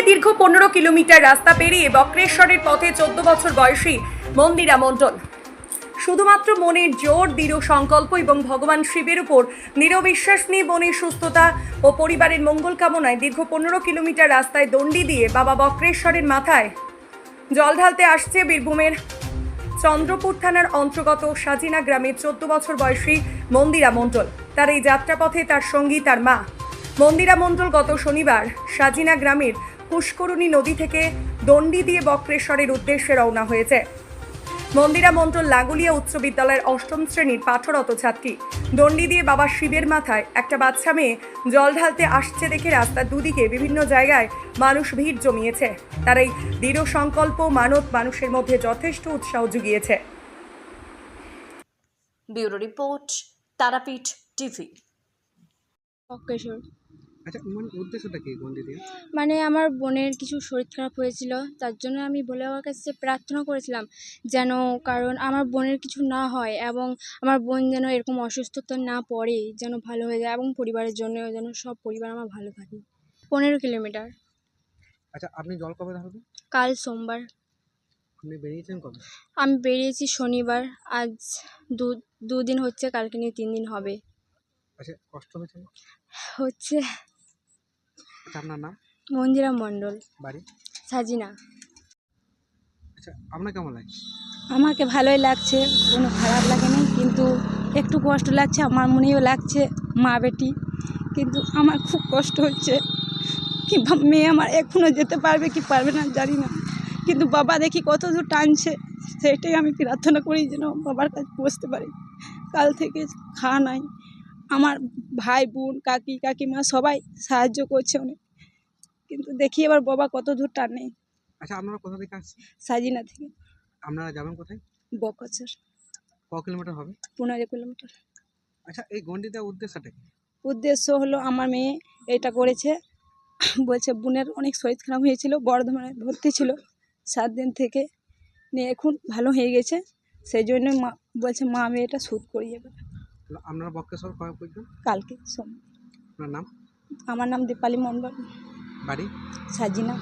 দীর্ঘ 15 কিলোমিটার রাস্তা পেরিয়ে বক্রেশ্বরের পথে 14 বছর বয়সী মন্দিরা মণ্ডল শুধুমাত্র মনের জোর, দৃঢ় সংকল্প এবং ভগবান শিবের উপর দৃঢ় বিশ্বাস নিয়ে মনের সুস্থতা ও পরিবারের মঙ্গল কামনায় দীর্ঘ 15 কিলোমিটার রাস্তায় দণ্ডি দিয়ে বাবা বক্রেশ্বরের মাথায় জল ঢালতে আসছে বীরভূমের চন্দ্রপুর থানার অন্তর্গত সাজিনা গ্রামের 14 বছর বয়সী মন্দিরা মণ্ডল। তার এই যাত্রাপথে তার সঙ্গী তার মা। মন্দিরা মণ্ডল গত শনিবার সাজিনা গ্রামের পুষ্করণী নদী থেকে দণ্ডি দিয়ে বক্রেশ্বরের উদ্দেশ্যে রওনা হয়েছে। মন্দিরা মণ্ডল লাগুলিয়া উচ্চ বিদ্যালয়ের 8ম শ্রেণীর পাঠরত ছাত্রী। দণ্ডি দিয়ে বাবা শিবের মাথায় একটা বাচ্চা মেয়ে জল ঢালতে আসছে দেখে রাস্তার দুদিকে বিভিন্ন জায়গায় মানুষ ভিড় জমিয়েছে। তার এই দৃঢ় সংকল্প মানব মানুষের মধ্যে যথেষ্ট উৎসাহ জুগিয়েছে। Bureau report, Tarapith TV. Bakreshwar. আচ্ছা, উদ্দেশ্যটা কি গন্ডি দিয়ে? মানে আমার বোনের কিছু শরীর খারাপ হয়েছিল, তার জন্য আমি বলে আমার কাছে প্রার্থনা করেছিলাম যেন, কারণ আমার বোনের কিছু না হয় এবং আমার বোন যেন এরকম অসুস্থতা না পড়ে, যেন ভালো হয়ে যায় এবং পরিবারের জন্য যেন সব পরিবার আমার ভালো থাকে। 15 কিলোমিটার। আচ্ছা, আপনি জল কবে ঢালবেন? কাল সোমবার। আপনি বেরিয়েছেন কবে? আমি বেরিয়েছি শনিবার, আজ দুদিন হচ্ছে, কালকে নিয়ে 3 দিন হবে। আচ্ছা, কষ্ট হয়েছে না? হচ্ছে। আচ্ছা, আপনার নাম? মন্দিরা মণ্ডল, বাড়ি? সাজিনা। আচ্ছা, আপনার কেমন লাগে? আমাকে ভালোই লাগছে, কোনো খারাপ লাগেনি, কিন্তু একটু কষ্ট লাগছে, আমার মনেও লাগছে মা বেটি, কিন্তু আমার খুব কষ্ট হচ্ছে কি মেয়ে আমার এখনও যেতে পারবে কি পারবে না জানি না, কিন্তু বাবা দেখি কত দূর টানছে, সেটাই আমি প্রার্থনা করি যেন বাবার কাছে পৌঁছতে পারি। কাল থেকে খাওয়া নাই, আমার ভাই বোন কাকি কাকিমা সবাই সাহায্য করছে অনেক, কিন্তু দেখি এবার বাবা কত দূর টানে। আচ্ছা, আপনারা কোথা থেকে আসছেন? সাজিনা থেকে। আপনারা যাবেন কোথায়? বকচর। ক কিলোমিটার হবে? 15 কিলোমিটার। আচ্ছা, এই গন্ডি দেওয়ার উদ্দেশ্যটা কি? উদ্দেশ্য হলো আমার মেয়ে এটা করেছে, বলছে বোনের অনেক শরীর খারাপ হয়েছিল, বর্ধমানে ভর্তি ছিল 7 দিন থেকে, নিয়ে এখন ভালো হয়ে গেছে, সেই জন্য মা বলছে মা আমি এটা শুট করিয়ে দেবে আপনারা বক্রেশ্বর কবে পৌঁছবেন? কালকে সোম। আপনার নাম? আমার নাম দীপালি মণ্ডল, বাড়ি? সাজিনা।